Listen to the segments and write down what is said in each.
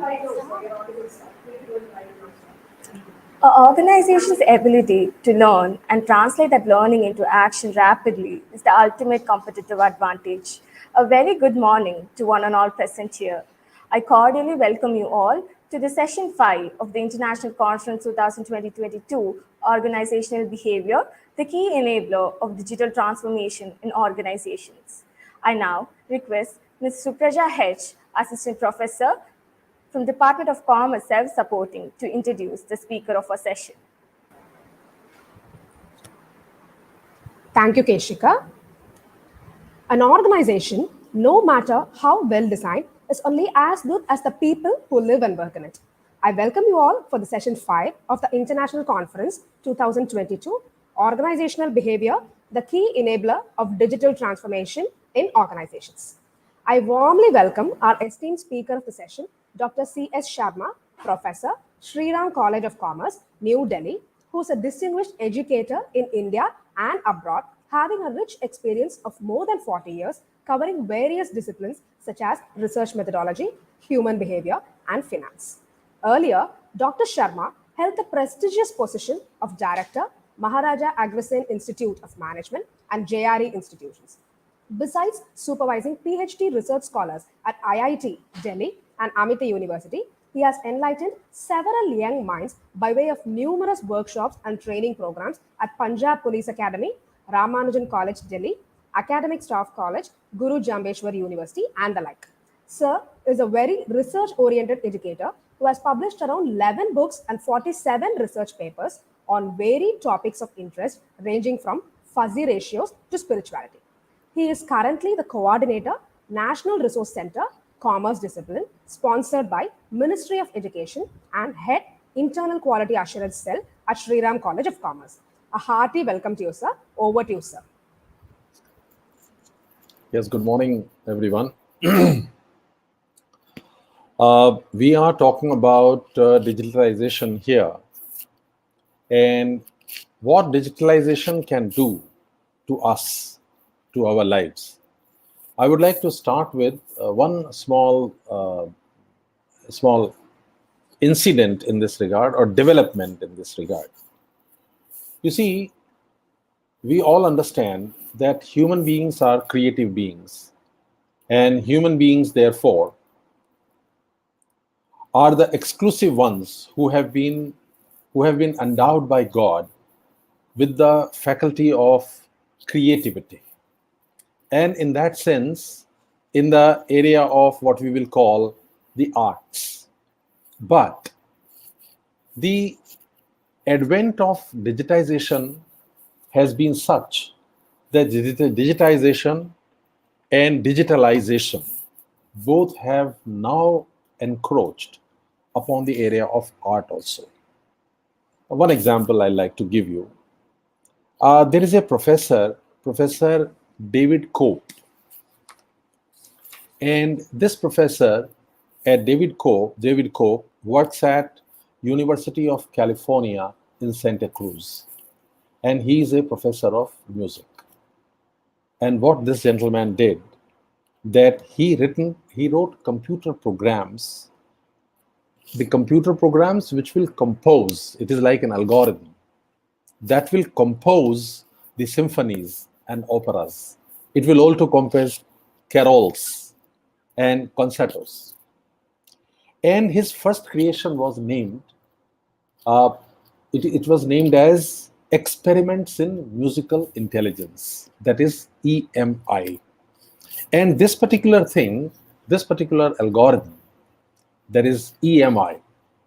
An organization's ability to learn and translate that learning into action rapidly is the ultimate competitive advantage. A very good morning to one and all present here. I cordially welcome you all to the session 5 of the International Conference 2022 Organizational Behavior, the key enabler of digital transformation in organizations. I now request Ms. Supraja H., Assistant Professor from Department of Commerce Self-Supporting, to introduce the speaker of our session. Thank you, Keshika. An organization, no matter how well designed, is only as good as the people who live and work in it. I welcome you all for the session 5 of the International Conference 2022, Organizational Behavior, the key enabler of digital transformation in organizations. I warmly welcome our esteemed speaker of the session, Dr. C.S. Sharma, Professor, Sri Ram College of Commerce, New Delhi, who is a distinguished educator in India and abroad, having a rich experience of more than 40 years, covering various disciplines such as research methodology, human behavior, and finance. Earlier, Dr. Sharma held the prestigious position of Director, Maharaja Agrasen Institute of Management and JRE institutions. Besides supervising PhD research scholars at IIT Delhi and Amity University, he has enlightened several young minds by way of numerous workshops and training programs at Punjab Police Academy, Ramanujan College, Delhi, Academic Staff College, Guru Jambeshwar University, and the like. Sir is a very research-oriented educator who has published around 11 books and 47 research papers on varied topics of interest ranging from fuzzy ratios to spirituality. He is currently the coordinator, National Resource Center, Commerce Discipline, sponsored by Ministry of Education, and head Internal Quality Assurance Cell at Sri Ram College of Commerce. A hearty welcome to you, sir. Over to you, sir. Yes, good morning, everyone. We are talking about digitalization here, and what digitalization can do to us, to our lives. I would like to start with one small incident in this regard, or development in this regard. You see, we all understand that human beings are creative beings, and human beings, therefore, are the exclusive ones who have been endowed by God with the faculty of creativity. And in that sense, in the area of what we will call the arts. But the advent of digitization has been such that digitization and digitalization both have now encroached upon the area of art also. One example I like to give you. There is a Professor David Cope. And this professor at David Cope works at University of California in Santa Cruz. And he is a professor of music. And what this gentleman did, that he wrote computer programs, the computer programs which will compose, it is like an algorithm, that will compose the symphonies and operas. It will also compose carols and concertos. And his first creation was named, it was named as Experiments in Musical Intelligence, that is EMI. And this particular thing, this particular algorithm, that is EMI,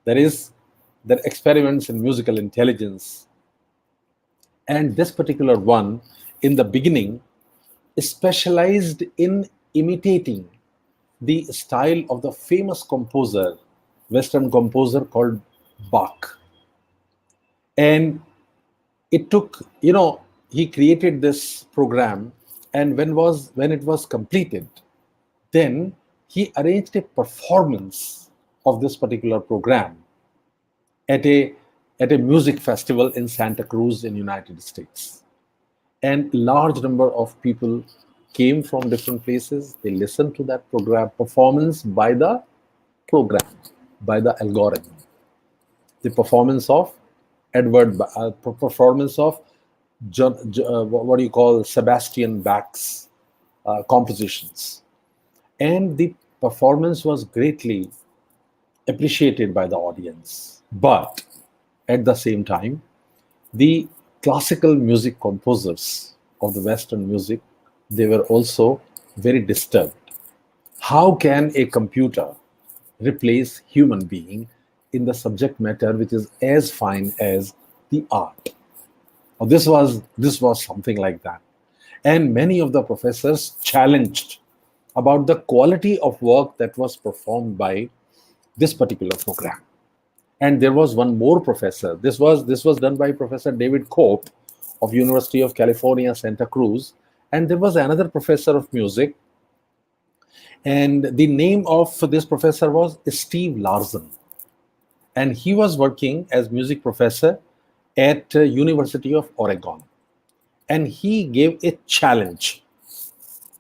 that is the Experiments in Musical Intelligence, and this particular one, in the beginning, specialized in imitating the style of the famous composer, Western composer called Bach. And it took, he created this program, and when it was completed, then he arranged a performance of this particular program at a music festival in Santa Cruz in United States. And large number of people came from different places. They listened to that program performance by the program. by the algorithm. The performance of performance of what do you call Sebastian Bach's compositions, and the performance was greatly appreciated by the audience. But at the same time, the classical music composers of the Western music, they were also very disturbed. How can a computer replace human being in the subject matter which is as fine as the art? Or this was something like that. And many of the professors challenged about the quality of work that was performed by this particular program. And there was one more professor. This was done by Professor David Cope of University of California, Santa Cruz. And there was another professor of music, and the name of this professor was Steve Larsen. And he was working as music professor at University of Oregon. And he gave a challenge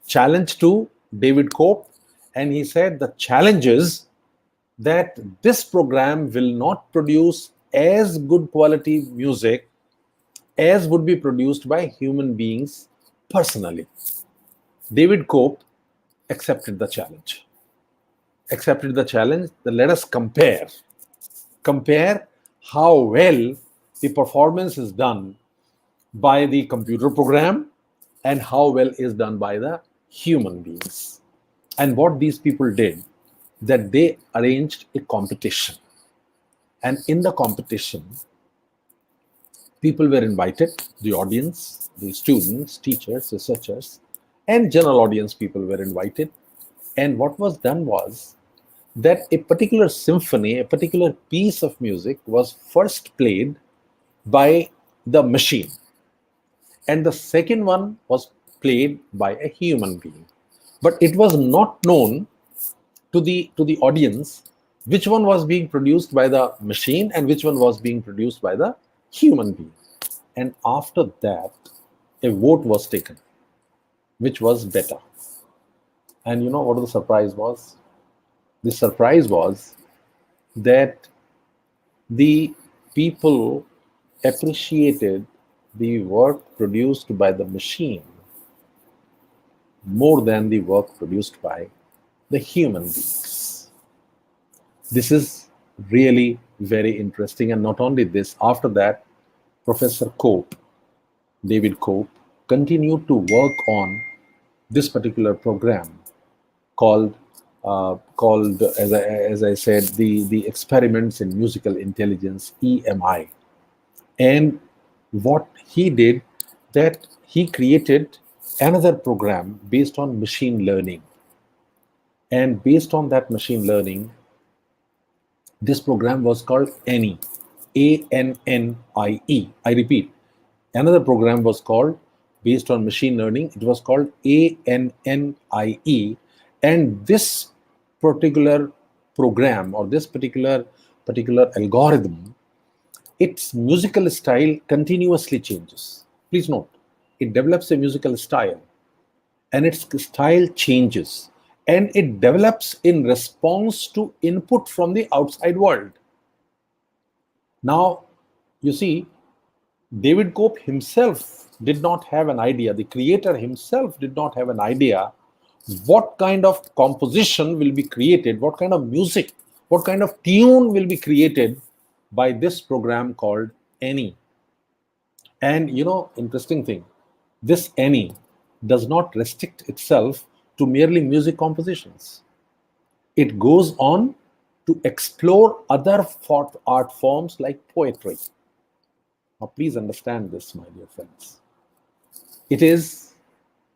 to David Cope, and he said the challenge is that this program will not produce as good quality music as would be produced by human beings personally. David Cope accepted the challenge. That let us compare how well the performance is done by the computer program and how well is done by the human beings. And what these people did, that they arranged a competition. And in the competition, people were invited, the audience, the students, teachers, researchers, and general audience people were invited. And what was done was that a particular symphony, a particular piece of music was first played by the machine, and the second one was played by a human being. But it was not known to the audience which one was being produced by the machine and which one was being produced by the human being. And after that, a vote was taken, which was better. And you know what the surprise was? The surprise was that the people appreciated the work produced by the machine more than the work produced by the human beings. This is really very interesting. And not only this, after that, Professor Cope, David Cope, continued to work on this particular program called as I said, the Experiments in Musical Intelligence, EMI. And what he did, that he created another program based on machine learning. And based on that machine learning, this program was called ANNIE, ANNIE. I repeat, another program was called, based on machine learning, it was called ANNIE. And this particular program, or this particular algorithm, its musical style continuously changes. Please note, it develops a musical style, and its style changes, and it develops in response to input from the outside world. Now, you see, David Cope himself did not have an idea, the creator himself did not have an idea what kind of composition will be created, what kind of music, what kind of tune will be created by this program called ANNIE. And you know, interesting thing, this ANNIE does not restrict itself to merely music compositions. It goes on to explore other art forms like poetry. Now, please understand this, my dear friends. It is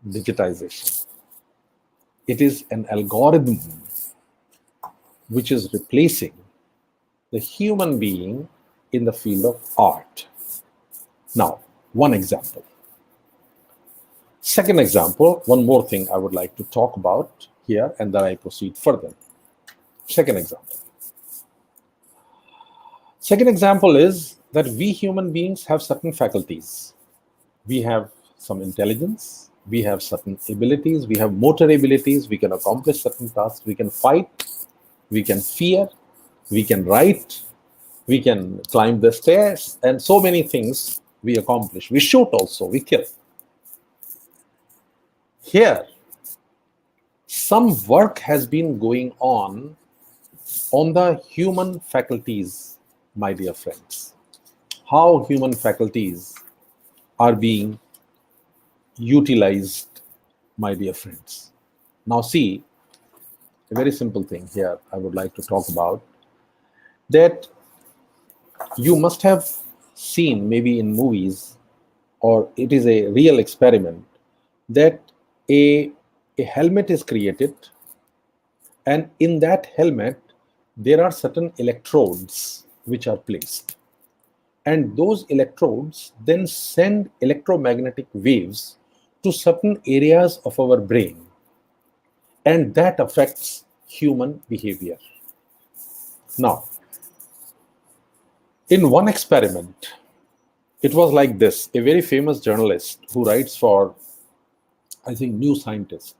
digitization. It is an algorithm which is replacing the human being in the field of art. Now, one example. Second example, one more thing I would like to talk about here, and then I proceed further. Second example. Second example is that we human beings have certain faculties. We have some intelligence. We have certain abilities, we have motor abilities, we can accomplish certain tasks, we can fight, we can fear, we can write, we can climb the stairs, and so many things we accomplish. We shoot also, we kill. Here, some work has been going on the human faculties, my dear friends. How human faculties are being utilized, my dear friends. Now see, a very simple thing here I would like to talk about, that you must have seen maybe in movies, or it is a real experiment, that a helmet is created, and in that helmet there are certain electrodes which are placed, and those electrodes then send electromagnetic waves to certain areas of our brain, and that affects human behavior. Now, in one experiment, it was like this. A very famous journalist who writes for, I think, New Scientist,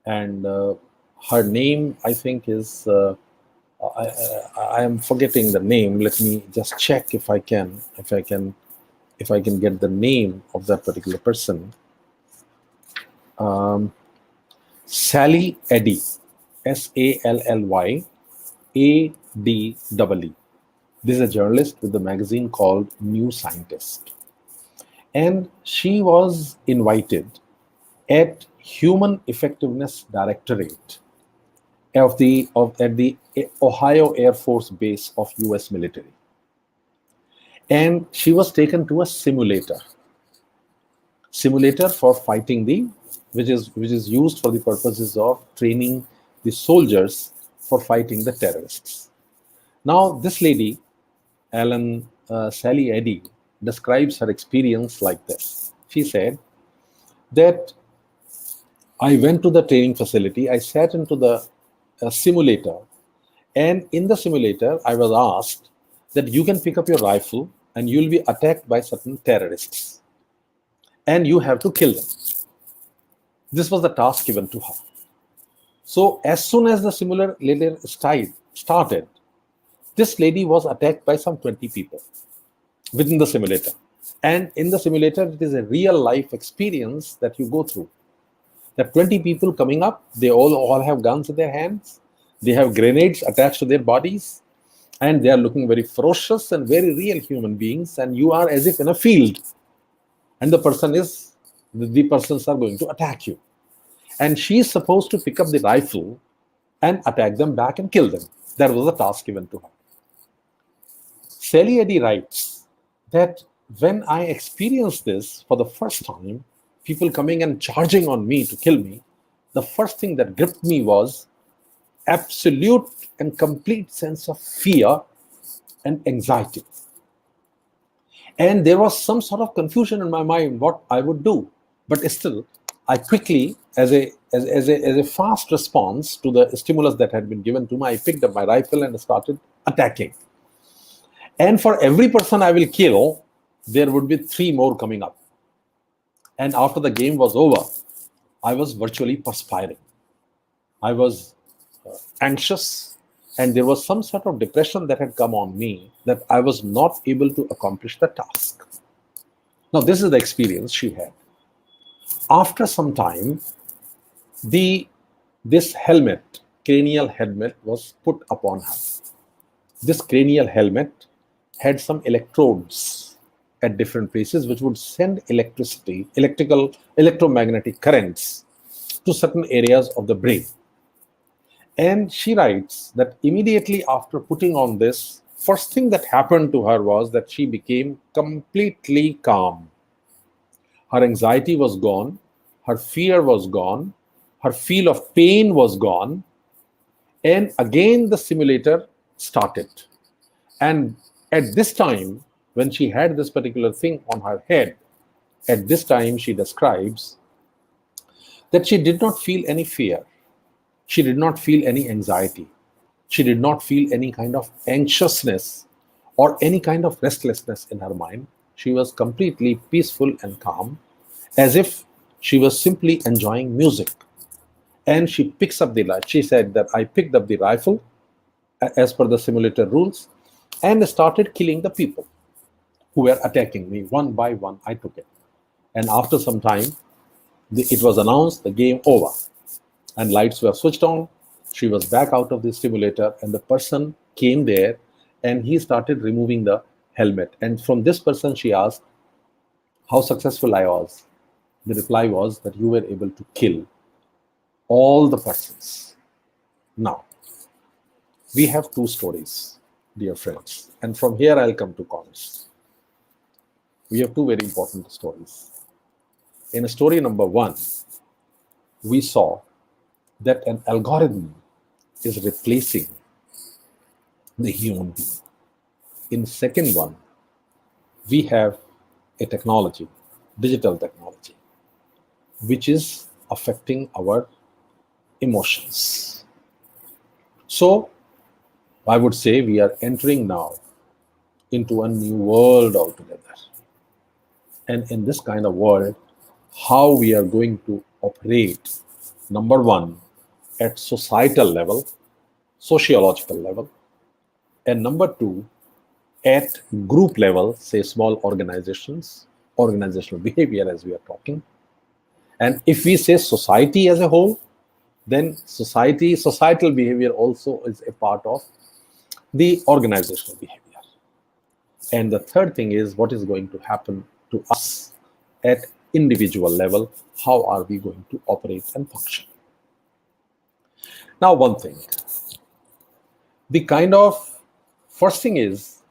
and her name, I think, is I am forgetting the name. Let me just check if I can get the name of that particular person. Sally Eddy, Sally Adee. This is a journalist with the magazine called New Scientist, and she was invited at Human Effectiveness Directorate at the Ohio Air Force Base of US military, and she was taken to a simulator for fighting which is used for the purposes of training the soldiers for fighting the terrorists. Now this lady, Sally Eddy, describes her experience like this. She said that I went to the training facility, I sat into the simulator, and in the simulator I was asked that you can pick up your rifle and you will be attacked by certain terrorists and you have to kill them. This was the task given to her. So as soon as the simulator started, this lady was attacked by some 20 people within the simulator. And in the simulator, it is a real life experience that you go through. That 20 people coming up, they all have guns in their hands, they have grenades attached to their bodies, and they are looking very ferocious and very real human beings, and you are as if in a field, and the persons are going to attack you. And she is supposed to pick up the rifle and attack them back and kill them. That was the task given to her. Sally Eddy writes that when I experienced this for the first time, people coming and charging on me to kill me, the first thing that gripped me was absolute and complete sense of fear and anxiety. And there was some sort of confusion in my mind what I would do. But still, I quickly, as a fast response to the stimulus that had been given to me, I picked up my rifle and started attacking. And for every person I will kill, there would be 3 more coming up. And after the game was over, I was virtually perspiring. I was anxious, and there was some sort of depression that had come on me that I was not able to accomplish the task. Now, this is the experience she had. After some time, this helmet, cranial helmet, was put upon her. This cranial helmet had some electrodes at different places which would send electromagnetic currents to certain areas of the brain. And she writes that immediately after putting on this, first thing that happened to her was that she became completely calm. Her anxiety was gone, her fear was gone, her feel of pain was gone, and again the simulator started. And at this time, when she had this particular thing on her head, at this time she describes that she did not feel any fear. She did not feel any anxiety. She did not feel any kind of anxiousness or any kind of restlessness in her mind. She was completely peaceful and calm, as if she was simply enjoying music. And she picks up she said that I picked up the rifle as per the simulator rules, and started killing the people who were attacking me. One by one, I took it. And after some time, it was announced the game over, and lights were switched on. She was back out of the simulator, and the person came there, and he started removing the helmet. And from this person, she asked how successful I was. The reply was that you were able to kill all the persons. Now, we have two stories, dear friends, and from here I'll come to comments. We have two very important stories. In story number one, we saw that an algorithm is replacing the human being. In second one, we have a technology, digital technology, which is affecting our emotions. So I would say we are entering now into a new world altogether. And in this kind of world, how we are going to operate, number one, at societal level, sociological level, and number two, at group level, say small organizations, organizational behavior as we are talking. And if we say society as a whole, then societal behavior also is a part of the organizational behavior. And the third thing is what is going to happen to us at individual level. How are we going to operate and function? Now, one thing, the kind of first thing is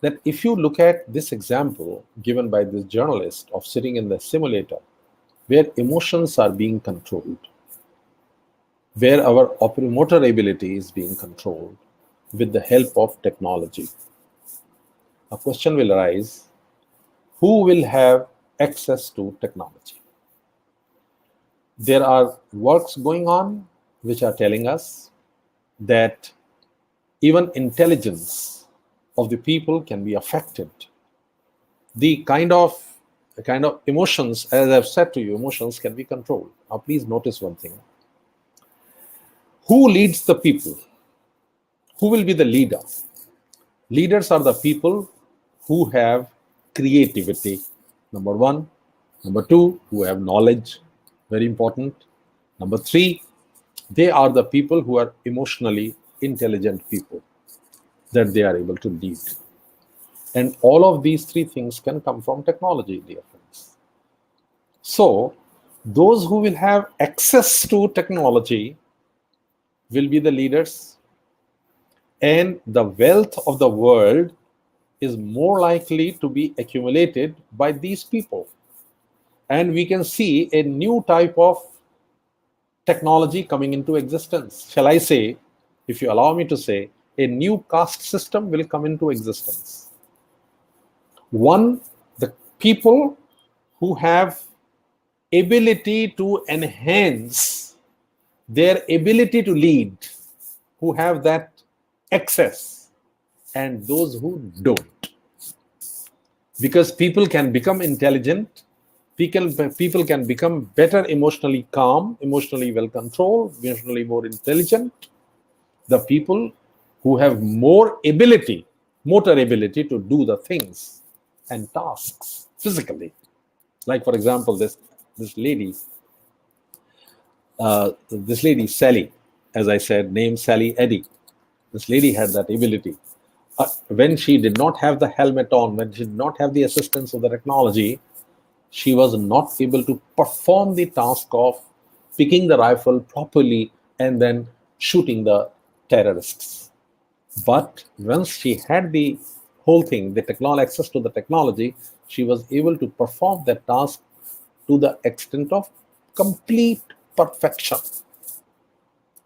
that if you look at this example given by this journalist of sitting in the simulator where emotions are being controlled, where our motor ability is being controlled with the help of technology, a question will arise: who will have access to technology? There are works going on which are telling us that even intelligence of the people can be affected. The kind of emotions, as I've said to you, emotions can be controlled. Now, please notice one thing. Who leads the people? Who will be the leader? Leaders are the people who have creativity, number one. Number two, who have knowledge, very important. Number three, they are the people who are emotionally intelligent people, that they are able to lead. And all of these three things can come from technology, dear friends. So, those who will have access to technology will be the leaders, and the wealth of the world is more likely to be accumulated by these people. And we can see a new type of technology coming into existence. Shall I say, if you allow me to say, a new caste system will come into existence. One, the people who have ability to enhance their ability to lead, who have that access, and those who don't. Because people can become intelligent, people can become better emotionally calm, emotionally well controlled, emotionally more intelligent. The people who have more ability, motor ability to do the things and tasks physically. Like, for example, this lady, Sally, as I said, named Sally Eddy. This lady had that ability. When she did not have the helmet on, when she did not have the assistance of the technology, she was not able to perform the task of picking the rifle properly and then shooting the terrorists. But once she had the whole thing, the access to the technology, she was able to perform that task to the extent of complete perfection.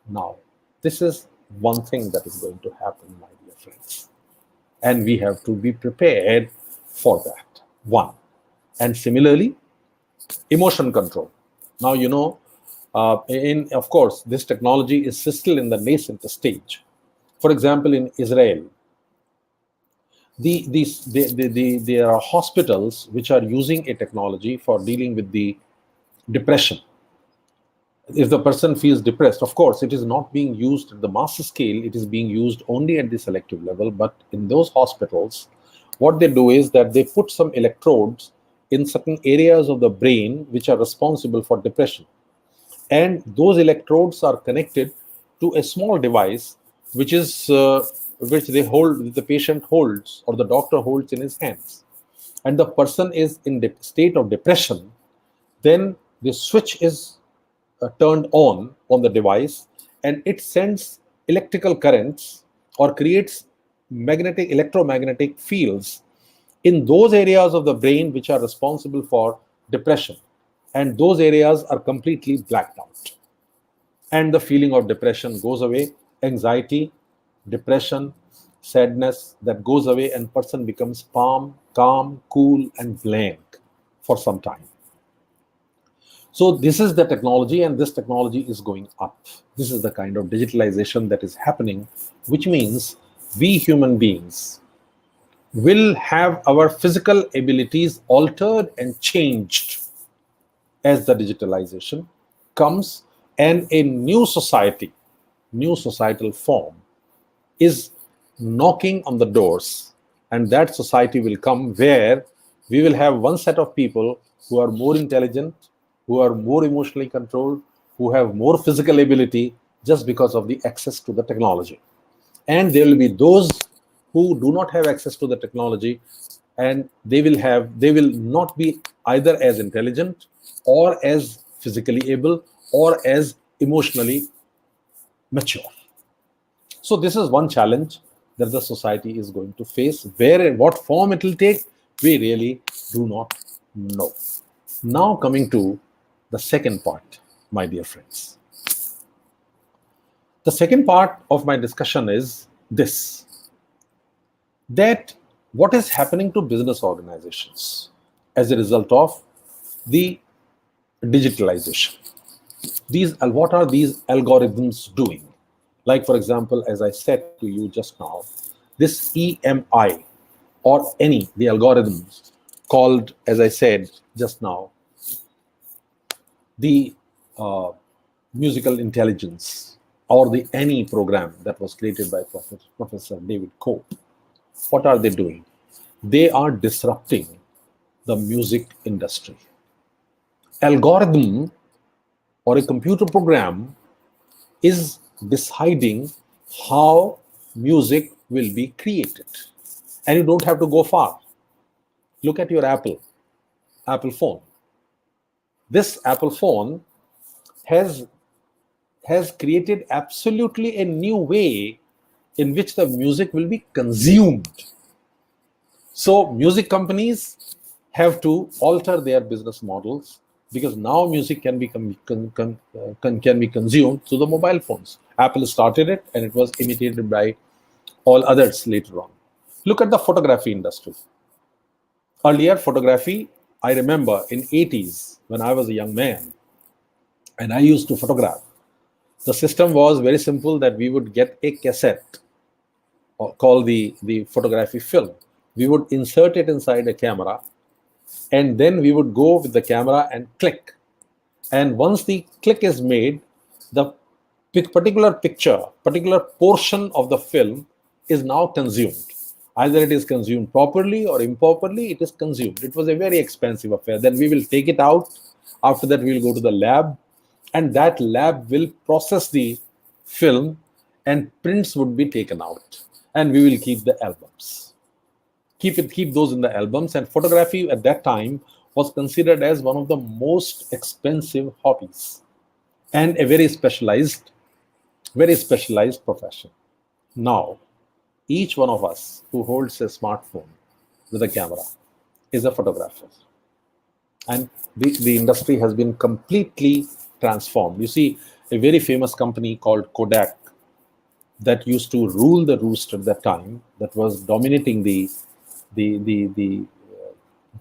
Now, this is one thing that is going to happen, my dear friends. And we have to be prepared for that. One. And similarly, emotion control. Now, of course, this technology is still in the nascent stage. For example, in Israel, there are hospitals which are using a technology for dealing with the depression. if the person feels depressed, of course, it is not being used at the mass scale, it is being used only at the selective level. But in those hospitals, what they do is that they put some electrodes in certain areas of the brain which are responsible for depression. And those electrodes are connected to a small device which is which the patient holds or the doctor holds in his hands. And the person is in the state of depression, then the switch is turned on the device, and it sends electrical currents or creates electromagnetic fields in those areas of the brain which are responsible for depression, and those areas are completely blacked out, and the feeling of depression goes away. Anxiety, depression, sadness, that goes away, and person becomes calm, cool, and blank for some time. So this is the technology, and this technology is going up. This is the kind of digitalization that is happening, which means we human beings will have our physical abilities altered and changed as the digitalization comes, and a new society, new societal form is knocking on the doors. And that society will come where we will have one set of people who are more intelligent, who are more emotionally controlled, who have more physical ability just because of the access to the technology. And there will be those who do not have access to the technology, and they will not be either as intelligent or as physically able or as emotionally mature. So this is one challenge that the society is going to face. Where and what form it will take, we really do not know. Now coming to the second part, my dear friends. The second part of my discussion is this, that what is happening to business organizations as a result of the digitalization. What are these algorithms doing? Like, for example, as I said to you just now, this EMI or the algorithms called, as I said just now, the musical intelligence, or the any program that was created by Professor David Cope. What are they doing? They are disrupting the music industry. Algorithm or a computer program is deciding how music will be created. And you don't have to go far. Look at your Apple phone. This Apple phone has created absolutely a new way in which the music will be consumed. So music companies have to alter their business models, because now music can be consumed through the mobile phones. Apple started it, and it was imitated by all others later on. Look at the photography industry. Earlier, photography, I remember in 80s when I was a young man and I used to photograph. The system was very simple, that we would get a cassette called the photography film. We would insert it inside a camera, and then we would go with the camera and click. And once the click is made, the particular portion of the film is now consumed. Either it is consumed properly or improperly, it is consumed. It was a very expensive affair. Then we will take it out. After that, we will go to the lab, and that lab will process the film, and prints would be taken out, and we will keep the albums. Keep those in the albums. And photography at that time was considered as one of the most expensive hobbies and a very specialized profession. Now, each one of us who holds a smartphone with a camera is a photographer. And the industry has been completely transformed. You see, a very famous company called Kodak that used to rule the roost at that time, that was dominating the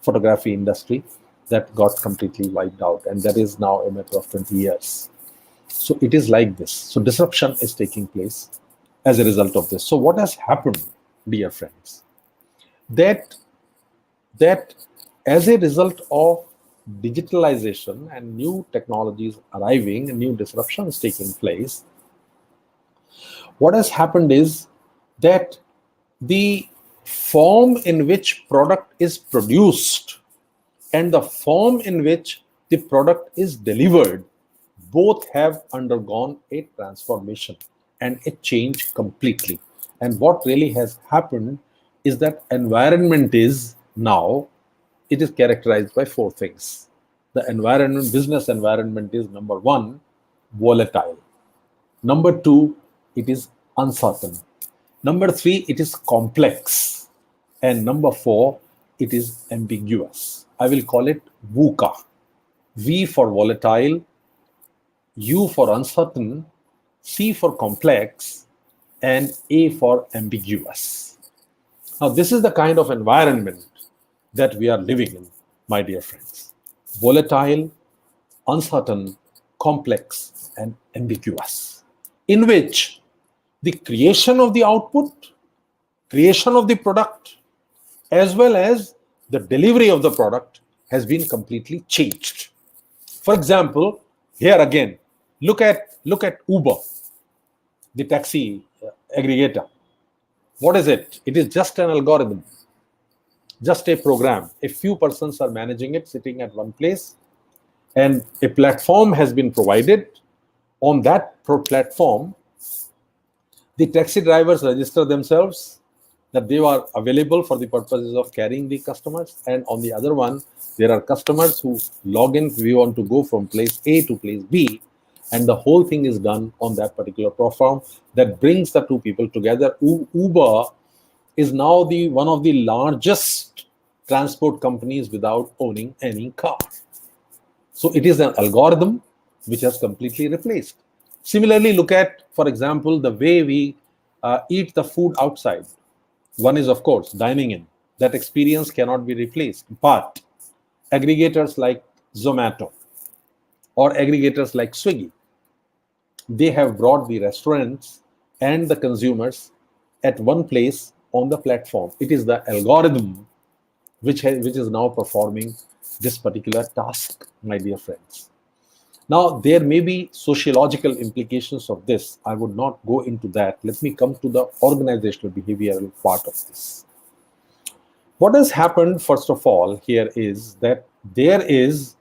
photography industry, that got completely wiped out, and that is now a matter of 20 years. So it is like this. So disruption is taking place as a result of this. So what has happened, dear friends, that as a result of digitalization and new technologies arriving and new disruptions taking place, what has happened is that the form in which product is produced and the form in which the product is delivered both have undergone a transformation and a change completely. And what really has happened is that environment is now, it is characterized by four things. The environment, business environment is number one, volatile. Number two, it is uncertain. Number three, it is complex. And number four, it is ambiguous. I will call it VUCA. V for volatile, U for uncertain, C for complex, and A for ambiguous. Now, this is the kind of environment that we are living in, my dear friends. Volatile, uncertain, complex, and ambiguous, in which the creation of the output, creation of the product, as well as the delivery of the product has been completely changed. For example, here again, look at Uber, the taxi aggregator. What is it? It is just an algorithm, just a program. A few persons are managing it, sitting at one place, and a platform has been provided. On that platform, the taxi drivers register themselves that they are available for the purposes of carrying the customers, and on the other one, there are customers who log in. We want to go from place A to place B, and the whole thing is done on that particular platform that brings the two people together. Uber is now one of the largest transport companies without owning any car. So it is an algorithm which has completely replaced. Similarly, look at, for example, the way we eat the food outside. One is, of course, dining in. That experience cannot be replaced. But aggregators like Zomato or aggregators like Swiggy, they have brought the restaurants and the consumers at one place on the platform. It is the algorithm which is now performing this particular task, my dear friends. Now, there may be sociological implications of this. I would not go into that. Let me come to the organizational behavioral part of this. What has happened, first of all, here is that there is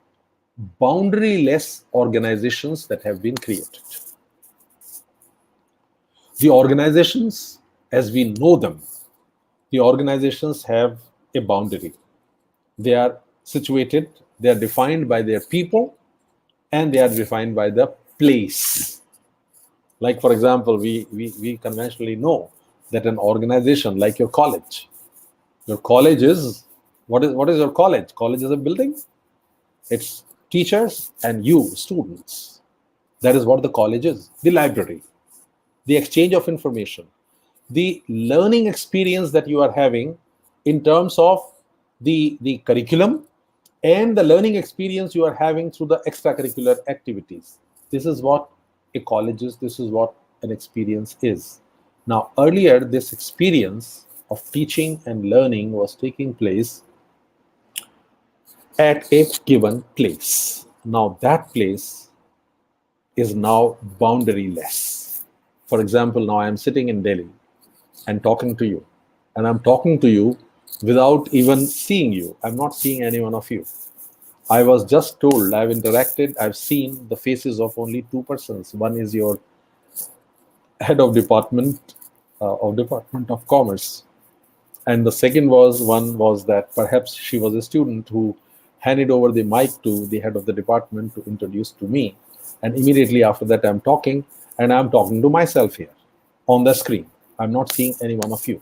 boundary-less organizations that have been created. The organizations, as we know them, the organizations have a boundary. They are situated, they are defined by their people, and they are defined by the place. Like, for example, we conventionally know that an organization like your college is, what is your college? College is a building. It's teachers and you, students. That is what the college is. The library, the exchange of information, the learning experience that you are having in terms of the curriculum, and the learning experience you are having through the extracurricular activities. This is what a college is. This is what an experience is. Now, earlier, this experience of teaching and learning was taking place at a given place. Now, that place is now boundaryless. For example, now I am sitting in Delhi and talking to you, and I'm talking to you without even seeing you. I'm not seeing any one of you. I was just told, I've interacted, I've seen the faces of only two persons. One is your head of Department of Commerce. And the second one was that perhaps she was a student who handed over the mic to the head of the department to introduce to me. And immediately after that, I'm talking, and I'm talking to myself here on the screen. I'm not seeing any one of you.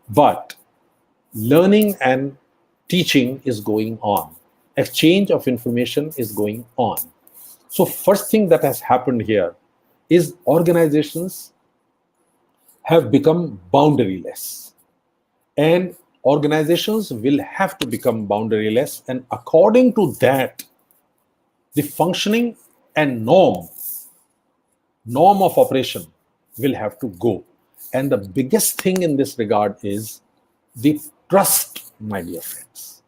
But learning and teaching is going on. Exchange of information is going on. So first thing that has happened here is organizations have become boundaryless. And organizations will have to become boundaryless. And according to that, the functioning and norm of operation will have to go. And the biggest thing in this regard is the trust, my dear friends.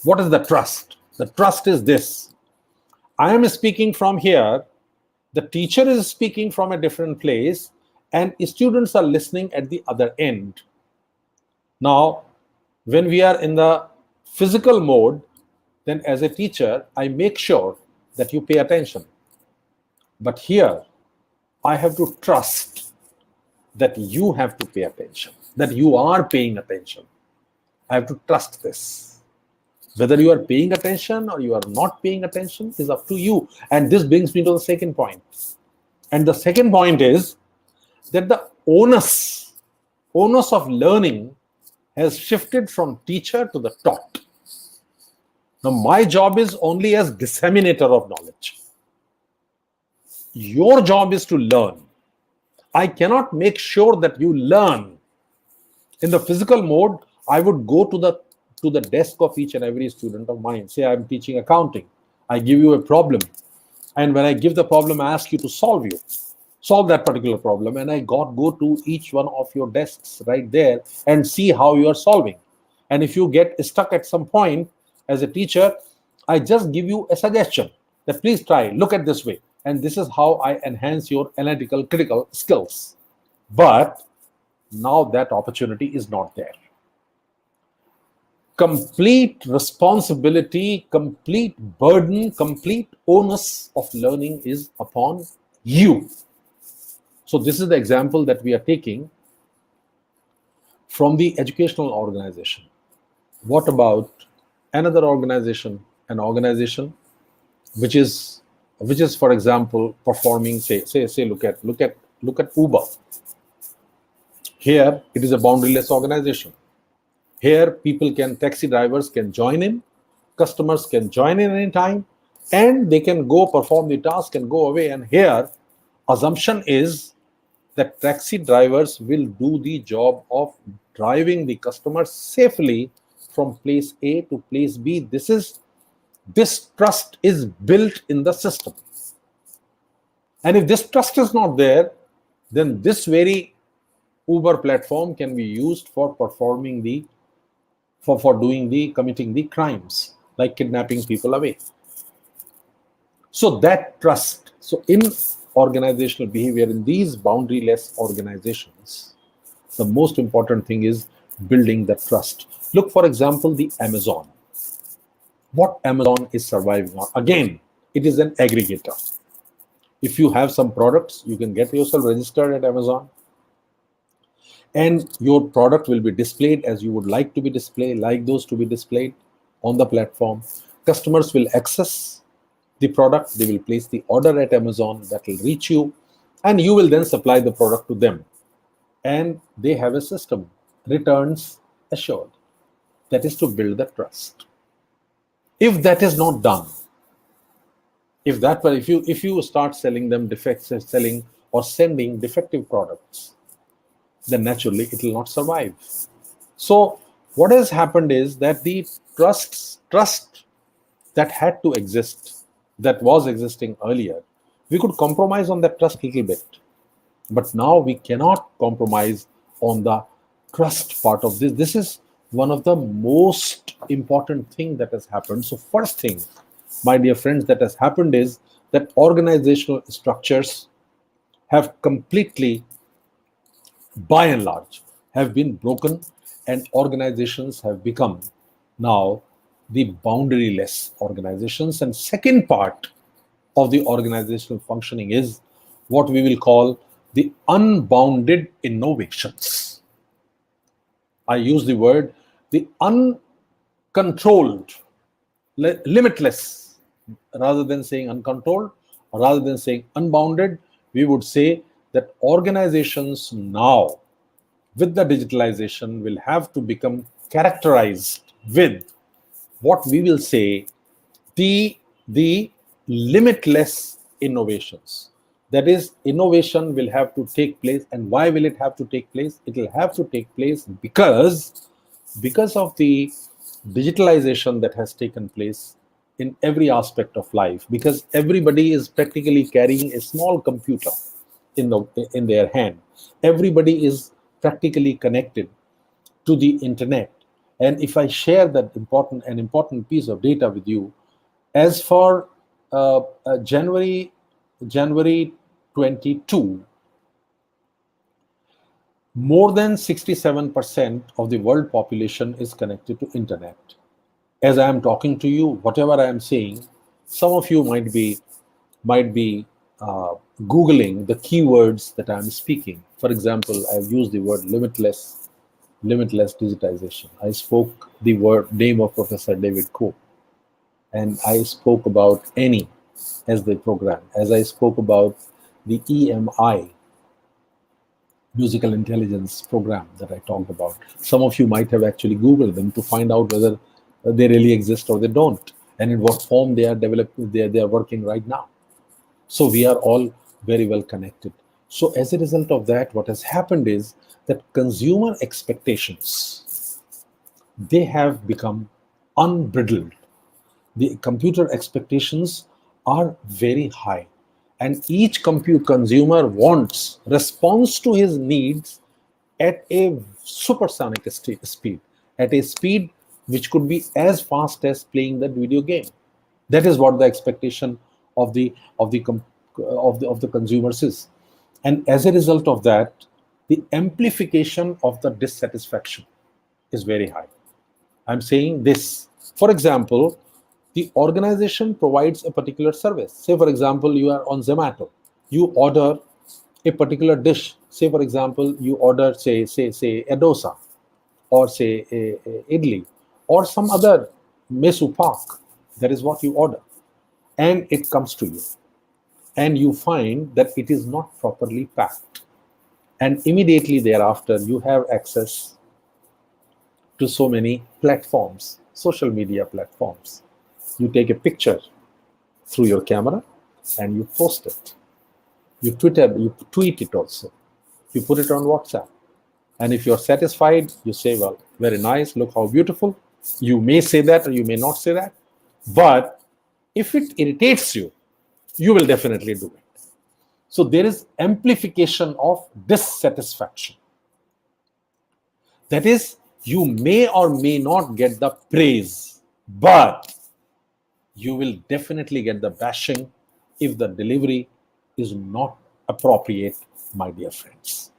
What is the trust? The trust is this. I am speaking from here, the teacher is speaking from a different place, and students are listening at the other end. Now, when we are in the physical mode, then as a teacher, I make sure that you pay attention. But here, I have to trust that you have to pay attention, that you are paying attention. I have to trust this. Whether you are paying attention or you are not paying attention is up to you. And this brings me to the second point. And the second point is that the onus of learning has shifted from teacher to the taught. Now, my job is only as disseminator of knowledge. Your job is to learn. I cannot make sure that you learn. In the physical mode, I would go to the desk of each and every student of mine. Say I'm teaching accounting. I give you a problem. And when I give the problem, I ask you to solve that particular problem. And I go to each one of your desks right there and see how you are solving. And if you get stuck at some point as a teacher, I just give you a suggestion that please try, look at this way. And this is how I enhance your analytical, critical skills. But now that opportunity is not there. Complete responsibility, complete burden, complete onus of learning is upon you. So this is the example that we are taking from the educational organization. What about another organization? An organization which is, for example, performing, look at Uber. Here, it is a boundaryless organization. Here, taxi drivers can join in, customers can join in anytime, and they can go perform the task and go away. And here, assumption is that taxi drivers will do the job of driving the customers safely from place A to place B. This trust is built in the system. And if this trust is not there, then this very Uber platform can be used for committing the crimes, like kidnapping people away. So that trust. So in organizational behavior, in these boundaryless organizations, the most important thing is building the trust. Look, for example, the Amazon. What Amazon is surviving on? Again, it is an aggregator. If you have some products, you can get yourself registered at Amazon, and your product will be displayed as you would like to be displayed, like those to be displayed on the platform. Customers will access the product, they will place the order at Amazon, that will reach you, and you will then supply the product to them. And they have a system, returns assured. That is to build the trust. If that is not done, if you start selling them selling or sending defective products, then naturally it will not survive. So what has happened is that the trust that had to exist, that was existing earlier, we could compromise on that trust a little bit. But now we cannot compromise on the trust part of this. This is one of the most important thing that has happened. So first thing, my dear friends, that has happened is that organizational structures have completely, by and large, have been broken, and organizations have become now the boundaryless organizations. And second part of the organizational functioning is what we will call the unbounded innovations. I use the word the uncontrolled, limitless, rather than saying uncontrolled, or rather than saying unbounded. We would say that organizations now, with the digitalization, will have to become characterized with what we will say the limitless innovations. That is, innovation will have to take place. And why will it have to take place? It will have to take place because of the digitalization that has taken place in every aspect of life, because everybody is practically carrying a small computer in their hand. Everybody is practically connected to the internet. And if I share that important piece of data with you, As for January 22, more than 67% of the world population is connected to internet. As I am talking to you, whatever I am saying, some of you might be googling the keywords that I am speaking. For example, I have used the word limitless digitization. I spoke the word name of Professor David Coe, and I spoke about any as the program, as I spoke about the EMI, musical intelligence program that I talked about. Some of you might have actually Googled them to find out whether they really exist or they don't, and in what form they are developing, they are working right now. So we are all very well connected. So as a result of that, what has happened is that consumer expectations, they have become unbridled. The computer expectations are very high, and each consumer wants response to his needs at a supersonic speed, at a speed which could be as fast as playing that video game. That is what the expectation of the consumers is, and as a result of that, the amplification of the dissatisfaction is very high. I'm saying this. For example, the organization provides a particular service. Say, for example, you are on Zomato. You order a particular dish. Say, for example, you order, say a dosa, or say a idli, or some other mesu pak. That is what you order. And it comes to you. And you find that it is not properly packed. And immediately thereafter, you have access to so many platforms, social media platforms. You take a picture through your camera and you post it. You tweet it also. You put it on WhatsApp. And if you're satisfied, you say, well, very nice, look how beautiful. You may say that or you may not say that. But if it irritates you, you will definitely do it. So there is amplification of dissatisfaction. That is, you may or may not get the praise, but you will definitely get the bashing if the delivery is not appropriate, my dear friends.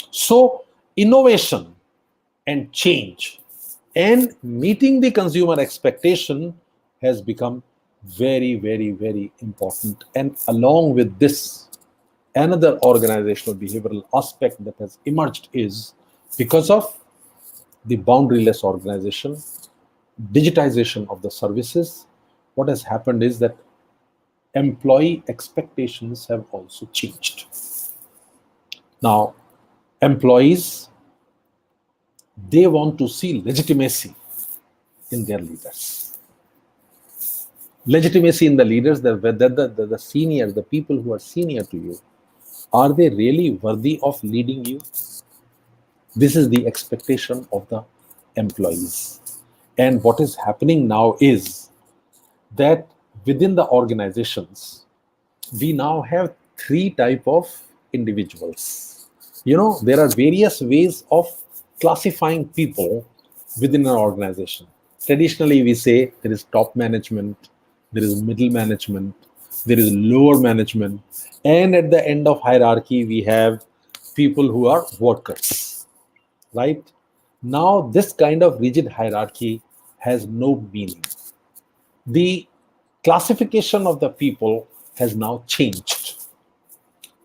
So innovation and change and meeting the consumer expectation has become very, very, very important. And along with this, another organizational behavioral aspect that has emerged is because of the boundaryless organization, digitization of the services, what has happened is that employee expectations have also changed. Now, employees, they want to see legitimacy in their leaders. Legitimacy in the leaders, the senior, the people who are senior to you, are they really worthy of leading you? This is the expectation of the employees. And what is happening now is that within the organizations, we now have three types of individuals. There are various ways of classifying people within an organization. Traditionally, we say there is top management, there is middle management, there is lower management, and at the end of hierarchy, we have people who are workers, right? Now, this kind of rigid hierarchy has no meaning. The classification of the people has now changed.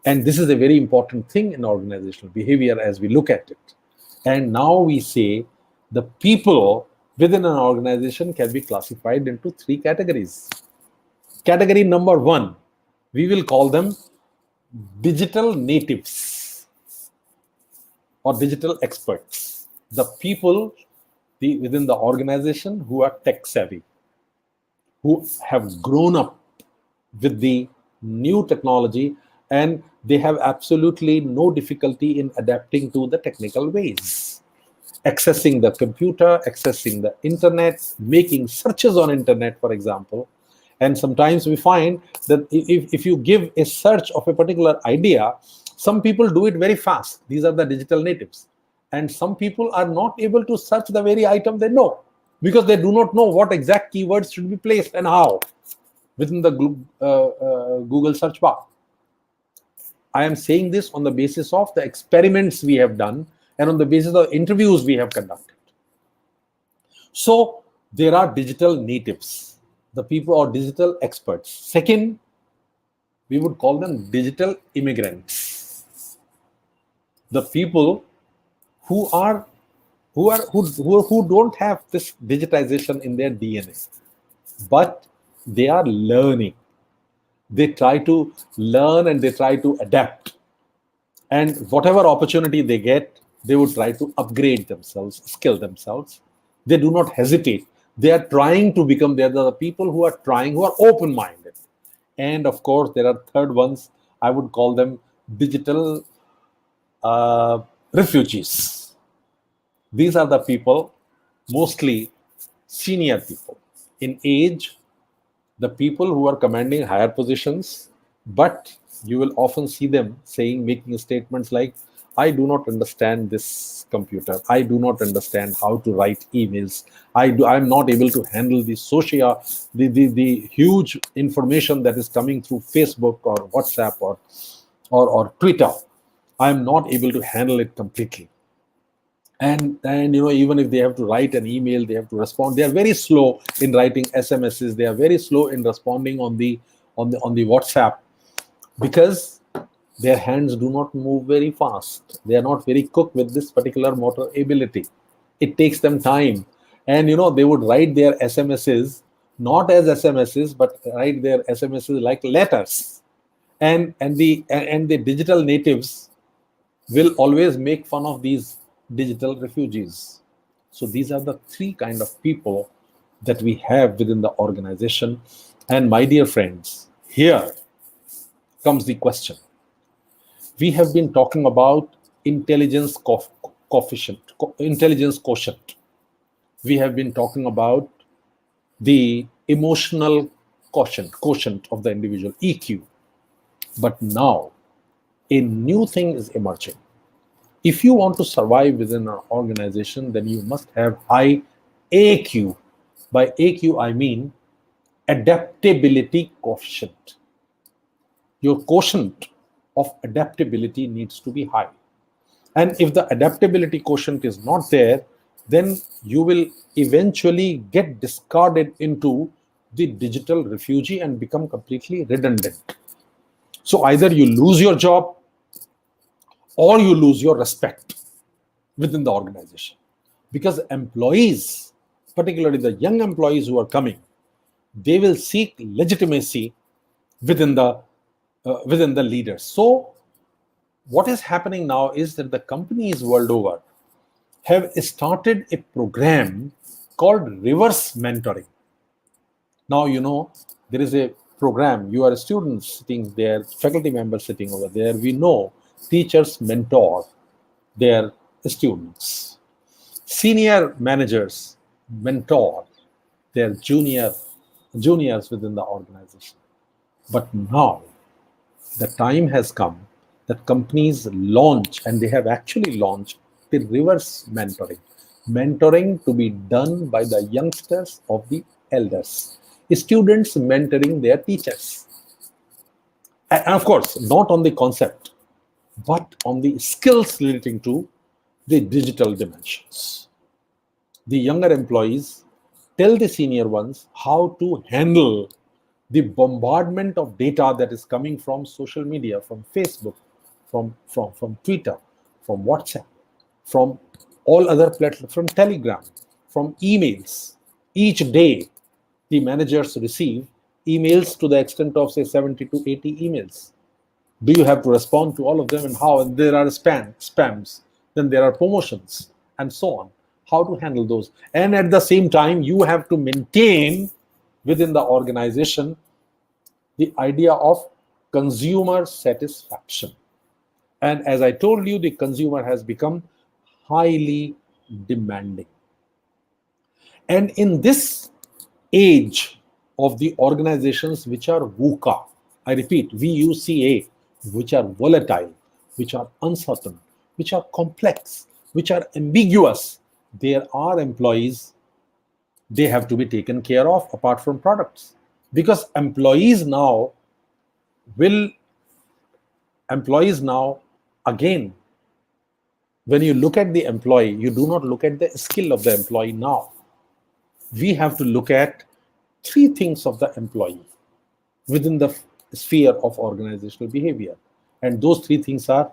And this is a very important thing in organizational behavior as we look at it. And now we say the people within an organization can be classified into three categories. Category number one, we will call them digital natives or digital experts. The people within the organization who are tech savvy, who have grown up with the new technology, and they have absolutely no difficulty in adapting to the technical ways. Accessing the computer, accessing the internet, making searches on internet, for example. And sometimes we find that if you give a search of a particular idea, some people do it very fast. These are the digital natives. And some people are not able to search the very item they know. because they do not know what exact keywords should be placed and how within the Google search bar. I am saying this on the basis of the experiments we have done and on the basis of interviews we have conducted. So there are digital natives, the people or digital experts. Second, we would call them digital immigrants, the people who don't have this digitization in their DNA, but they are learning. They try to learn and they try to adapt, and whatever opportunity they get, they would try to upgrade themselves, skill themselves. They do not hesitate. They are trying to become. They are the people who are trying, who are open-minded. And of course, there are third ones. I would call them digital refugees. These are the people, mostly senior people in age, the people who are commanding higher positions, but you will often see them making statements like, I do not understand this computer. I do not understand how to write emails. I'm not able to handle the huge information that is coming through Facebook or WhatsApp or Twitter. I'm not able to handle it completely. And even if they have to write an email, they have to respond. They are very slow in writing SMSs. They are very slow in responding on the WhatsApp, because their hands do not move very fast. They are not very quick with this particular motor ability. It takes them time, and they would write their SMSs not as SMSs, but write their SMSs like letters. And the digital natives will always make fun of these digital refugees. So these are the three kind of people that we have within the organization. And my dear friends, here comes the question. We have been talking about intelligence quotient. We have been talking about the emotional quotient of the individual, EQ. But now a new thing is emerging. If you want to survive within an organization, then you must have high AQ. By AQ, I mean adaptability quotient. Your quotient of adaptability needs to be high. And if the adaptability quotient is not there, then you will eventually get discarded into the digital refugee and become completely redundant. So either you lose your job or you lose your respect within the organization. Because employees, particularly the young employees who are coming, they will seek legitimacy within the leaders. So what is happening now is that the companies world over have started a program called reverse mentoring. Now, there is a program. You are students sitting there, faculty members sitting over there. We know teachers mentor their students. Senior managers mentor their juniors within the organization. But now the time has come that companies launch, and they have actually launched, the reverse mentoring to be done by the youngsters of the elders, students mentoring their teachers. And of course, not on the concept, but on the skills relating to the digital dimensions. The younger employees tell the senior ones how to handle the bombardment of data that is coming from social media, from Facebook, from Twitter, from WhatsApp, from all other platforms, from Telegram, from emails. Each day, the managers receive emails to the extent of, say, 70 to 80 emails. Do you have to respond to all of them, and how? And there are spams, then there are promotions, and so on. How to handle those? And at the same time, you have to maintain within the organization the idea of consumer satisfaction. And as I told you, the consumer has become highly demanding. And in this age of the organizations which are VUCA, I repeat, VUCA, which are volatile, which are uncertain, which are complex, which are ambiguous, there are employees they have to be taken care of apart from products, because will employees now, again, when you look at the employee, you do not look at the skill of the employee now. We have to look at three things of the employee within the sphere of organizational behavior. And those three things are: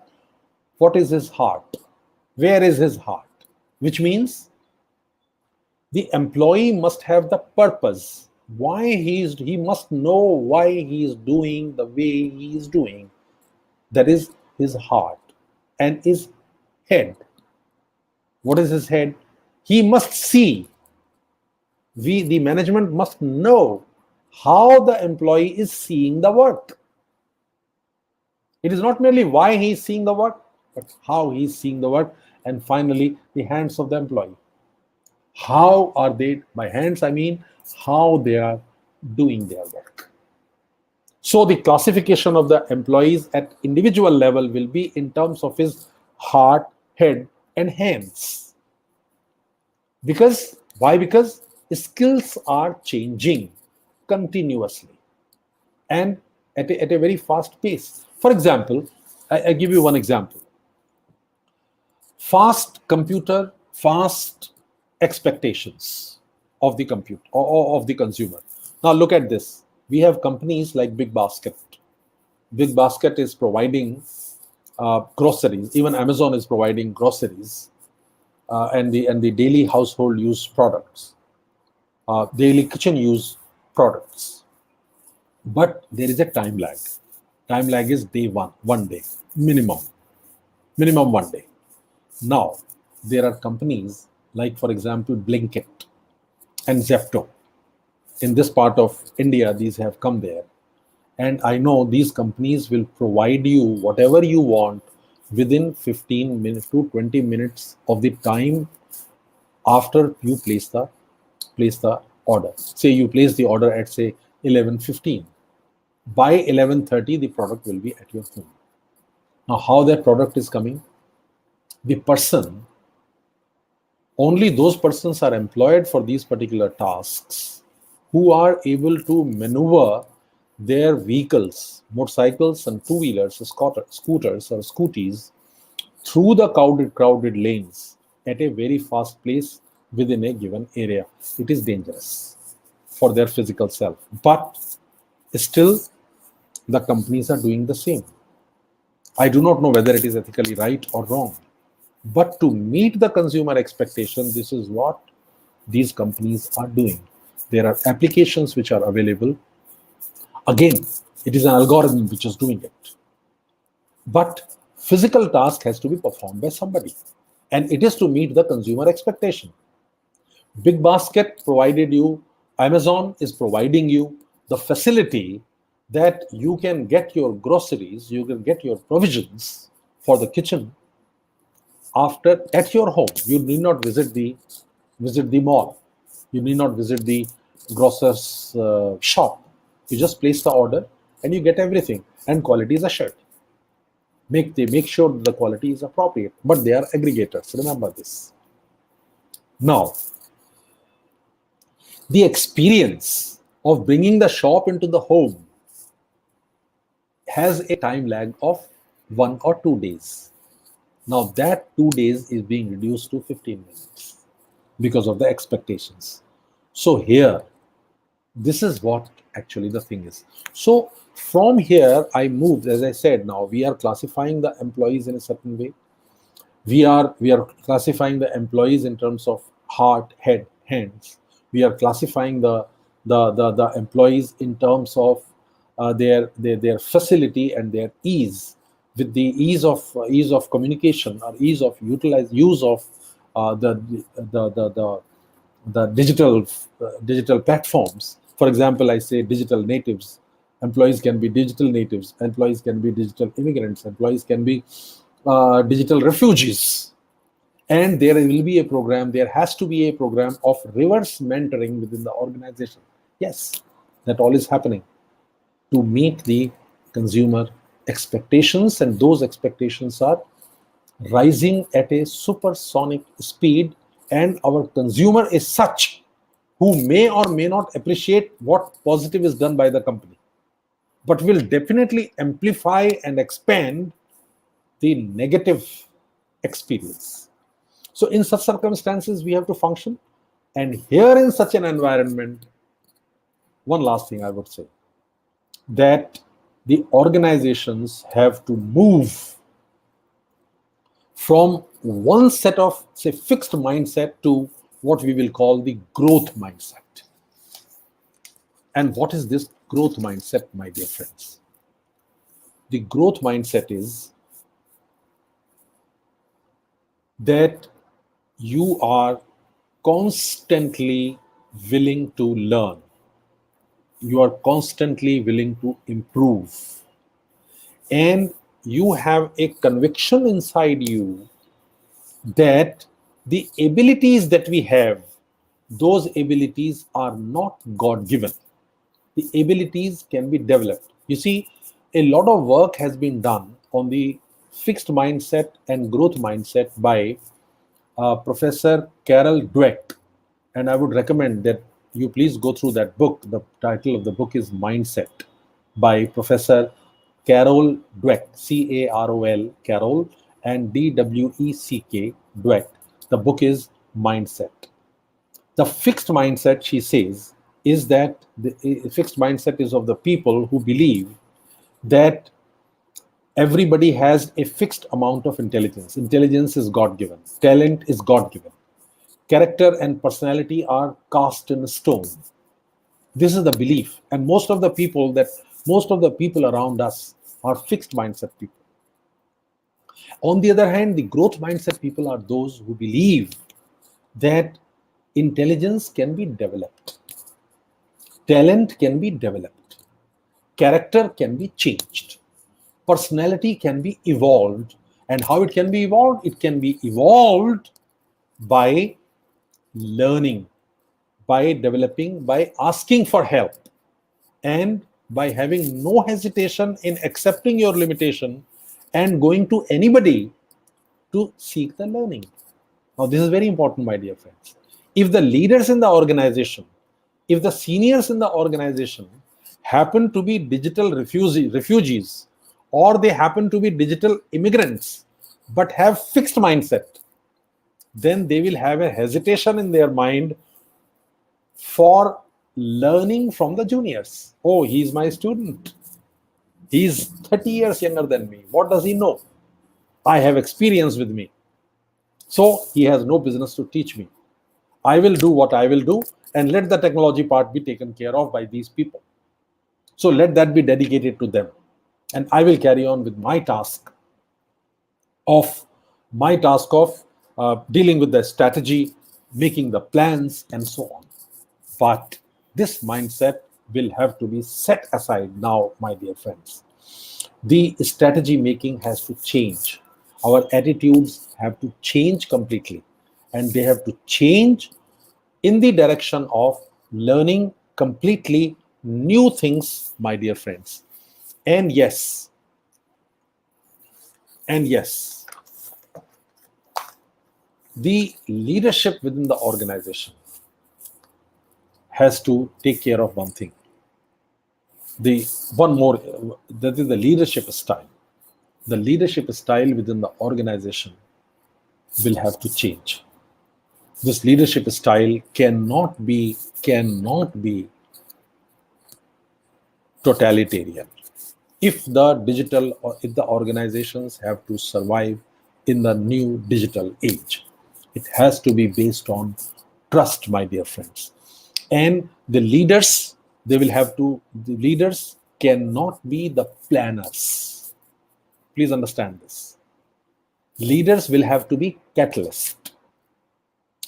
what is his heart? Where is his heart? Which means the employee must have the purpose. He must know why he is doing the way he is doing. That is his heart. And his head. What is his head? He must see. The management must know how the employee is seeing the work. It is not merely why he is seeing the work, but how he is seeing the work. And finally, the hands of the employee. How are they, by hands I mean how they are doing their work. So the classification of the employees at individual level will be in terms of his heart, head, and hands. Why? Because skills are changing continuously and at a very fast pace. For example, I give you one example. Fast expectations of the compute or of the consumer. Now look at this. We have companies like Big Basket. Big Basket is providing groceries. Even Amazon is providing groceries and the daily household use products, daily kitchen use products. But there is a time lag. Time lag is day one day, minimum 1 day. Now, there are companies like, for example, Blinkit and Zepto. In this part of India, these have come there. And I know these companies will provide you whatever you want within 15 minutes to 20 minutes of the time after you place the order. Say you place the order at, say, 11:15. By 11:30, the product will be at your home. Now, how that product is coming? Only those persons are employed for these particular tasks who are able to maneuver their vehicles, motorcycles and two-wheelers, scooters or scooties, through the crowded lanes at a very fast pace within a given area. It is dangerous for their physical self. But still, the companies are doing the same. I do not know whether it is ethically right or wrong. But to meet the consumer expectation, this is what these companies are doing. There are applications which are available. Again, it is an algorithm which is doing it. But physical task has to be performed by somebody. And it is to meet the consumer expectation. Big Basket provided you, Amazon is providing you the facility that you can get your groceries, you can get your provisions for the kitchen at your home. You need not visit the mall. You need not visit the grocer's shop. You just place the order and you get everything, and quality is assured. They make sure the quality is appropriate, but they are aggregators. Remember this. Now, the experience of bringing the shop into the home has a time lag of 1 or 2 days. Now that 2 days is being reduced to 15 minutes because of the expectations. So here, this is what actually the thing is. So from here, I moved, as I said, now we are classifying the employees in a certain way. We are classifying the employees in terms of heart, head, hands. We are classifying the employees in terms of their facility and their ease, with the ease of communication or ease of use of the digital platforms. For example, I say digital natives. Employees can be digital natives. Employees can be digital immigrants. Employees can be digital refugees. And there will be a program. There has to be a program of reverse mentoring within the organization. Yes, that all is happening to meet the consumer expectations, and those expectations are rising at a supersonic speed, and our consumer is such who may or may not appreciate what positive is done by the company, but will definitely amplify and expand the negative experience. So in such circumstances, we have to function. And here in such an environment, one last thing I would say, that the organizations have to move from one set of, say, fixed mindset to what we will call the growth mindset. And what is this growth mindset, my dear friends? The growth mindset is that you are constantly willing to learn. You are constantly willing to improve. And you have a conviction inside you that the abilities that we have, those abilities are not God-given. The abilities can be developed. You see, a lot of work has been done on the fixed mindset and growth mindset by Professor Carol Dweck. And I would recommend that you please go through that book. The title of the book is Mindset by Professor Carol Dweck, C-A-R-O-L, Carol, and D-W-E-C-K, Dweck. The book is Mindset. The fixed mindset, she says, is that the fixed mindset is of the people who believe that everybody has a fixed amount of intelligence. Intelligence is God-given. Talent is God-given. Character and personality are cast in stone. This is the belief. And most of the people around us are fixed mindset people. On the other hand, the growth mindset people are those who believe that intelligence can be developed. Talent can be developed. Character can be changed. Personality can be evolved. And how it can be evolved? It can be evolved by learning, by developing, by asking for help, and by having no hesitation in accepting your limitation and going to anybody to seek the learning. Now, this is very important, my dear friends. If the leaders in the organization, if the seniors in the organization happen to be digital refugees, or they happen to be digital immigrants, but have fixed mindset, then they will have a hesitation in their mind for learning from the juniors. Oh, he's my student. He's 30 years younger than me. What does he know? I have experience with me. So he has no business to teach me. I will do what I will do and let the technology part be taken care of by these people. So let that be dedicated to them. And I will carry on with my task of dealing with the strategy, making the plans, and so on. But this mindset will have to be set aside now, my dear friends. The strategy making has to change. Our attitudes have to change completely. And they have to change in the direction of learning completely new things, my dear friends. And yes, the leadership within the organization has to take care of one thing. That is the leadership style. The leadership style within the organization will have to change. This leadership style cannot be totalitarian. If the organizations have to survive in the new digital age, it has to be based on trust, my dear friends. And the leaders cannot be the planners. Please understand this. Leaders will have to be catalysts.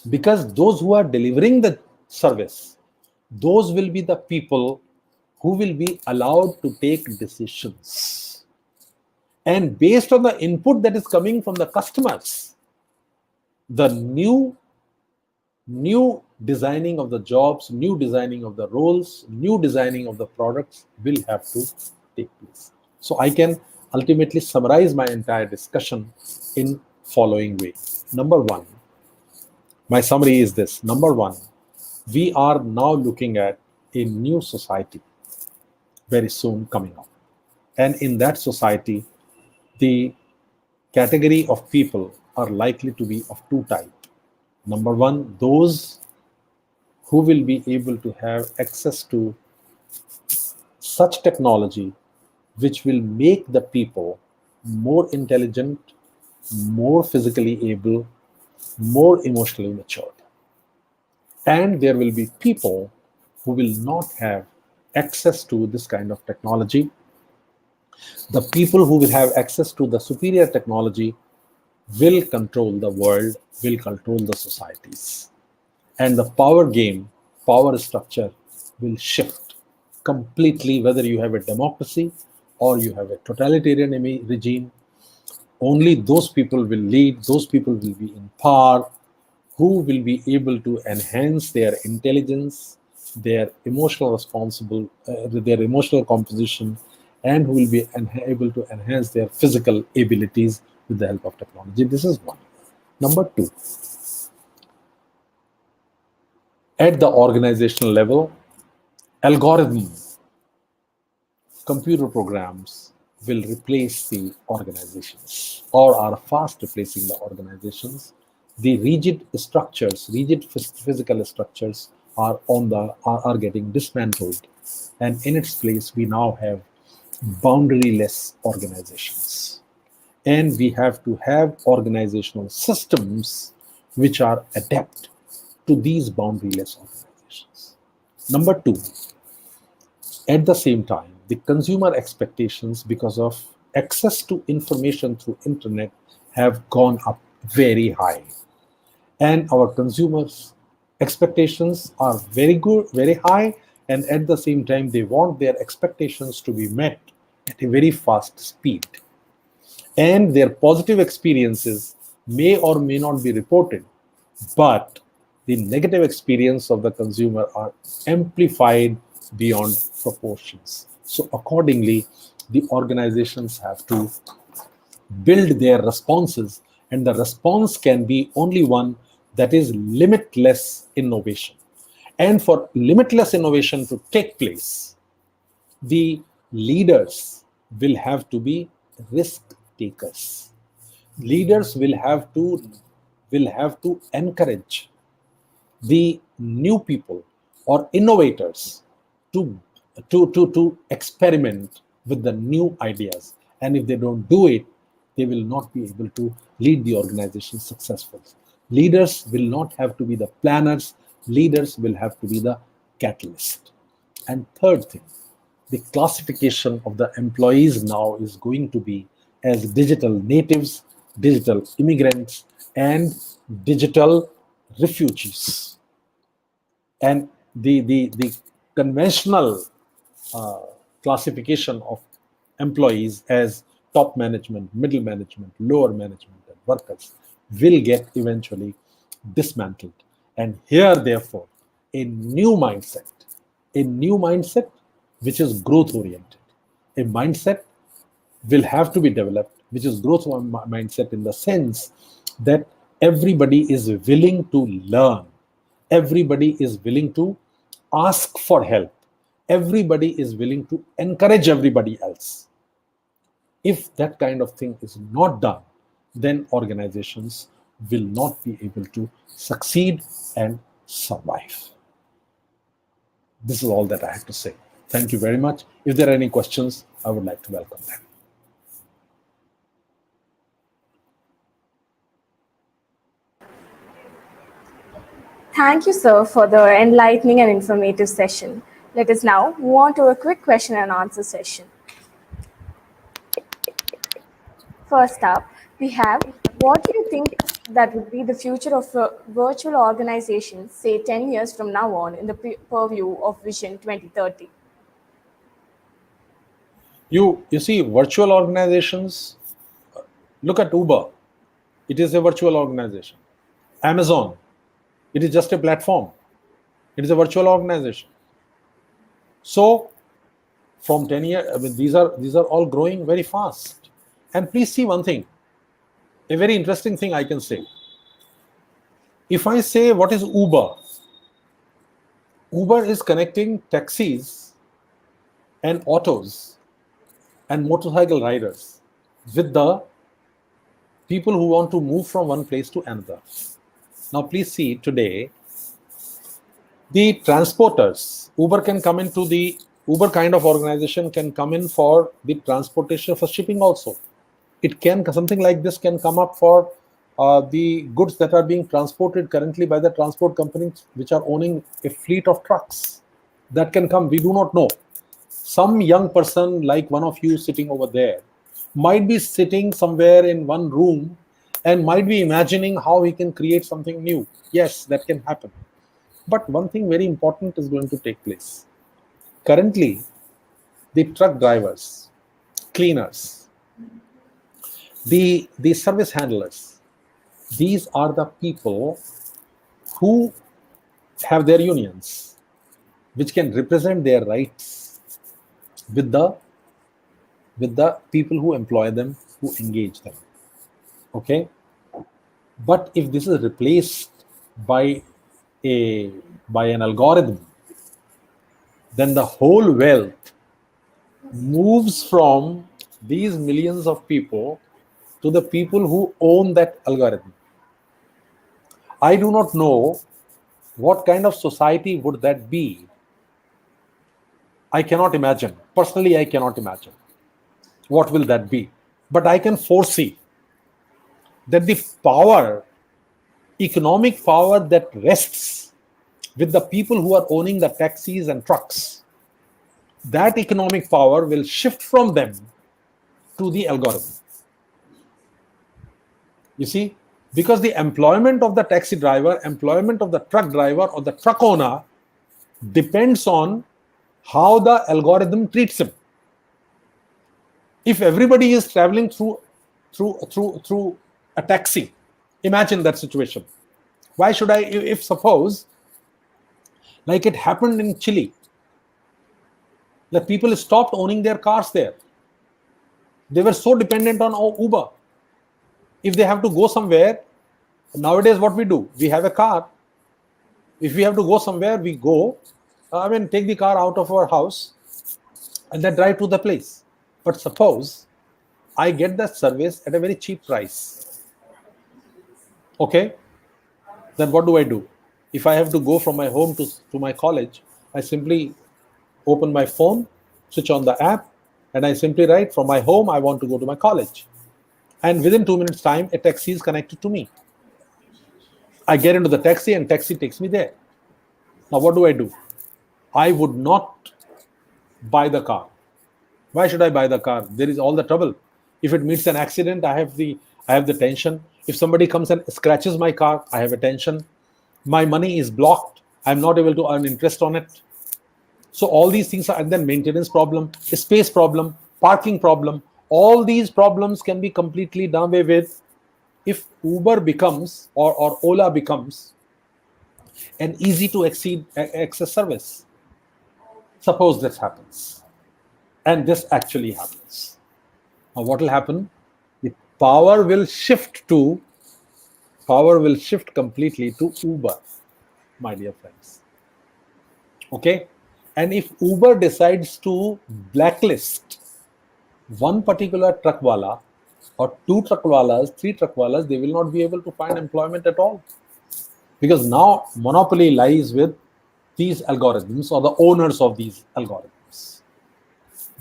Because those who are delivering the service, those will be the people who will be allowed to take decisions. And based on the input that is coming from the customers, the new designing of the jobs, new designing of the roles, new designing of the products will have to take place. So I can ultimately summarize my entire discussion in following way. Number one, my summary is this. Number one, we are now looking at a new society very soon coming up. And in that society, the category of people are likely to be of two types. Number one, those who will be able to have access to such technology which will make the people more intelligent, more physically able, more emotionally matured. And there will be people who will not have access to this kind of technology. The people who will have access to the superior technology will control the world, will control the societies. And the power game, power structure will shift completely, whether you have a democracy or you have a totalitarian regime. Only those people will lead, those people will be in power, who will be able to enhance their intelligence, their their emotional composition, and who will be able to enhance their physical abilities with the help of technology. This is one. Number two, at the organizational level, algorithm, computer programs will replace the organizations or are fast replacing the organizations. The rigid structures, rigid physical structures are getting dismantled, and in its place we now have boundaryless organizations. And we have to have organizational systems which are adept to these boundaryless organizations. Number two, at the same time, the consumer expectations because of access to information through internet have gone up very high. And our consumers' expectations are very good, very high, and at the same time, they want their expectations to be met at a very fast speed. And their positive experiences may or may not be reported, but the negative experience of the consumer are amplified beyond proportions. So accordingly, the organizations have to build their responses, and the response can be only one that is limitless innovation. And for limitless innovation to take place, the leaders will have to be risk takers. Leaders will have to encourage the new people or innovators to experiment with the new ideas. And if they don't do it, they will not be able to lead the organization successfully. Leaders will not have to be the planners, leaders will have to be the catalyst. And third thing, the classification of the employees now is going to be as digital natives, digital immigrants, and digital refugees. And the conventional classification of employees as top management, middle management, lower management, and workers will get eventually dismantled. And here, therefore, a new mindset which is growth oriented, a mindset will have to be developed, which is growth mindset in the sense that everybody is willing to learn, everybody is willing to ask for help, everybody is willing to encourage everybody else. If that kind of thing is not done, then organizations will not be able to succeed and survive. This is all that I have to say. Thank you very much. If there are any questions, I would like to welcome them. Thank you, sir, for the enlightening and informative session. Let us now move on to a quick question and answer session. First up, we have, what do you think that would be the future of virtual organizations, say 10 years from now on, in the purview of Vision 2030? You see, virtual organizations, look at Uber. It is a virtual organization. Amazon, it is just a platform. It is a virtual organization. So from 10 years, I mean, these are all growing very fast. And please see one thing, a very interesting thing I can say. If I say what is Uber, Uber is connecting taxis and autos and motorcycle riders with the people who want to move from one place to another. Now, please see today, the transporters, Uber kind of organization can come in for the transportation for shipping also. It can, something like this can come up for the goods that are being transported currently by the transport companies which are owning a fleet of trucks. That can come, we do not know. Some young person like one of you sitting over there might be sitting somewhere in one room and might be imagining how he can create something new. Yes, that can happen. But one thing very important is going to take place. Currently, the truck drivers, cleaners, the service handlers, these are the people who have their unions, which can represent their rights with the people who employ them, who engage them. Okay? But if this is replaced by by an algorithm, then the whole wealth moves from these millions of people to the people who own that algorithm. I do not know what kind of society would that be. I cannot imagine. Personally, I cannot imagine. What will that be? But I can foresee that the power, economic power that rests with the people who are owning the taxis and trucks, that economic power will shift from them to the algorithm. You see, because the employment of the taxi driver, employment of the truck driver or the truck owner depends on how the algorithm treats him. If everybody is traveling through a taxi, imagine that situation. Why should I, if suppose, like it happened in Chile, that people stopped owning their cars there. They were so dependent on Uber. If they have to go somewhere, nowadays what we do, we have a car. If we have to go somewhere, we go, take the car out of our house and then drive to the place. But suppose I get that service at a very cheap price. Okay, then what do? If I have to go from my home to my college, I simply open my phone, switch on the app, and I simply write, from my home, I want to go to my college. And within 2 minutes time, a taxi is connected to me. I get into the taxi and taxi takes me there. Now what do? I would not buy the car. Why should I buy the car? There is all the trouble. If it meets an accident, I have the tension. If somebody comes and scratches my car, I have a tension. My money is blocked. I'm not able to earn interest on it. So all these things are, and then maintenance problem, space problem, parking problem, all these problems can be completely done away with if Uber becomes or Ola becomes an easy to access service. Suppose this happens, and this actually happens. Now what will happen? The power will shift completely to Uber, my dear friends. Okay? And if Uber decides to blacklist one particular truckwala or two truckwalas, three truckwalas, they will not be able to find employment at all. Because now monopoly lies with these algorithms or the owners of these algorithms.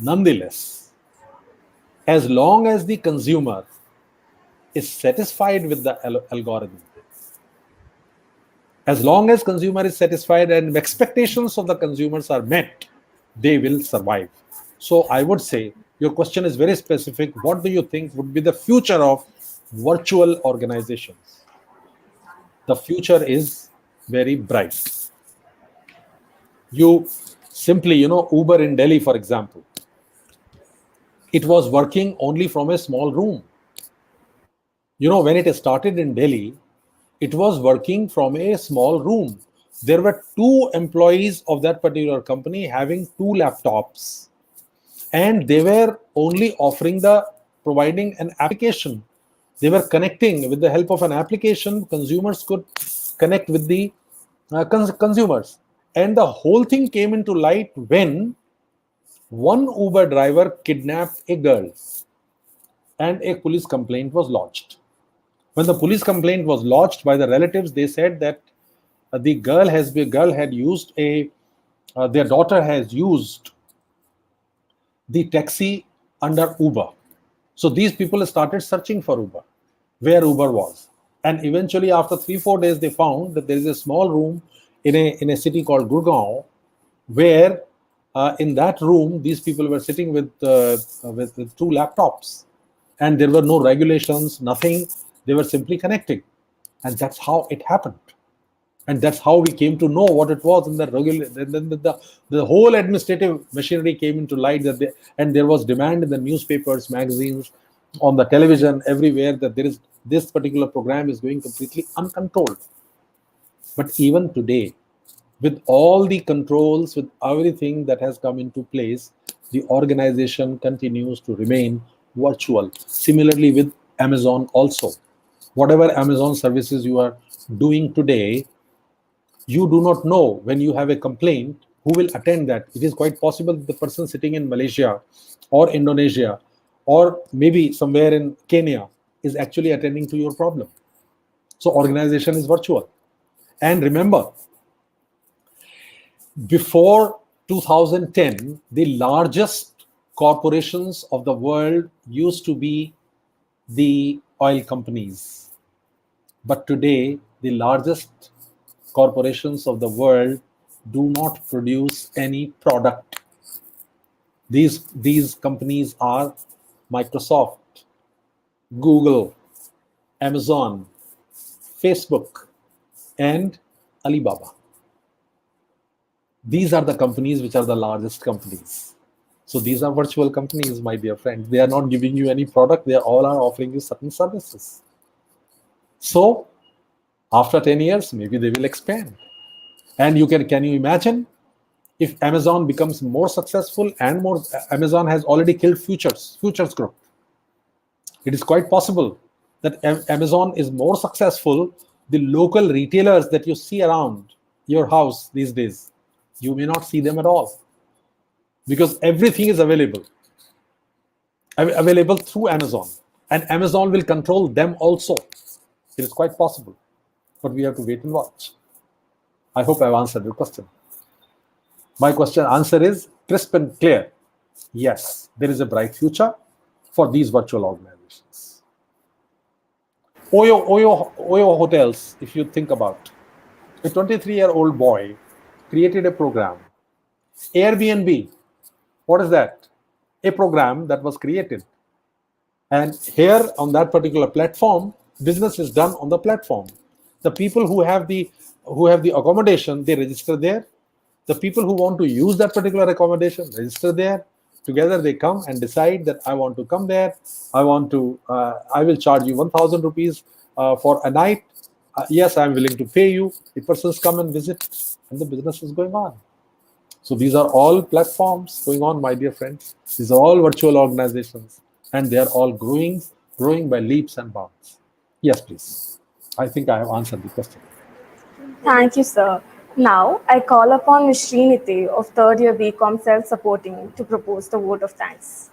Nonetheless, as long as the consumer is satisfied with the algorithm, as long as consumer is satisfied and expectations of the consumers are met, they will survive. So I would say your question is very specific. What do you think would be the future of virtual organizations? The future is very bright. You simply, Uber in Delhi, for example, it was working only from a small room. When it started in Delhi, it was working from a small room. There were 2 employees of that particular company having 2 laptops, and they were only providing an application. They were connecting with the help of an application. Consumers could connect with the consumers, And the whole thing came into light when one Uber driver kidnapped a girl and a police complaint was lodged. When the police complaint was lodged by the relatives, they said that the girl had used their daughter has used the taxi under Uber. So these people started searching for Uber, where Uber was. And eventually, after 3-4 days, they found that there is a small room in a city called Gurgaon, where in that room, these people were sitting with 2 laptops. And there were no regulations, nothing. They were simply connecting. And that's how it happened. And that's how we came to know what it was. And the whole administrative machinery came into light, and there was demand in the newspapers, magazines, on the television, everywhere, that this particular program is going completely uncontrolled. But even today, with all the controls, with everything that has come into place, the organization continues to remain virtual. Similarly with Amazon also. Whatever Amazon services you are doing today, you do not know when you have a complaint who will attend that. It is quite possible that the person sitting in Malaysia or Indonesia or maybe somewhere in Kenya is actually attending to your problem. So organization is virtual. And remember, before 2010, the largest corporations of the world used to be the oil companies. But today, the largest corporations of the world do not produce any product. These companies are Microsoft, Google, Amazon, Facebook, and Alibaba. These are the companies which are the largest companies. So these are virtual companies, my dear friend. They are not giving you any product. They all are offering you certain services. So after 10 years, maybe they will expand. And can you imagine if Amazon becomes more successful and more, Amazon has already killed Futures Group. It is quite possible that Amazon is more successful. The local retailers that you see around your house these days, you may not see them at all, because everything is available through Amazon, and Amazon will control them also. It is quite possible, but we have to wait and watch. I hope I've answered your question. My answer is crisp and clear. Yes, there is a bright future for these virtual organizations. Oyo Hotels, if you think about, a 23-year-old boy created a program. Airbnb, what is that? A program that was created. And here on that particular platform, business is done on the platform. The people who have the accommodation, they register there. The people who want to use that particular accommodation register there. Together they come and decide that I want to come there. I will charge you 1,000 rupees for a night. Yes, I'm willing to pay you. The persons come and visit, and the business is going on. So these are all platforms going on, my dear friends. These are all virtual organizations, and they are all growing by leaps and bounds. Yes, please. I think I have answered the question. Thank you, sir. Now, I call upon Ms. Sriniti of third year BCom Self-Supporting to propose the vote of thanks.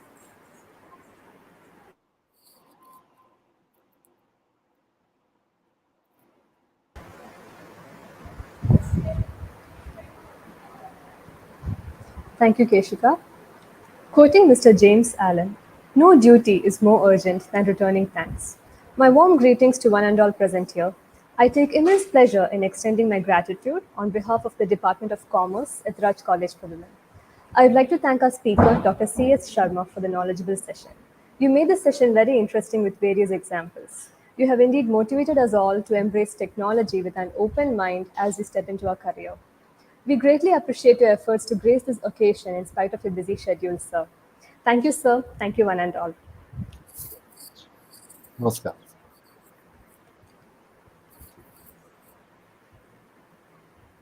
Thank you, Keshika. Quoting Mr. James Allen, no duty is more urgent than returning thanks. My warm greetings to one and all present here. I take immense pleasure in extending my gratitude on behalf of the Department of Commerce, Ethiraj College for Women. I would like to thank our speaker, Dr. C.S. Sharma, for the knowledgeable session. You made the session very interesting with various examples. You have indeed motivated us all to embrace technology with an open mind as we step into our career. We greatly appreciate your efforts to grace this occasion in spite of your busy schedule, sir. Thank you, sir. Thank you, one and all. Namaskar.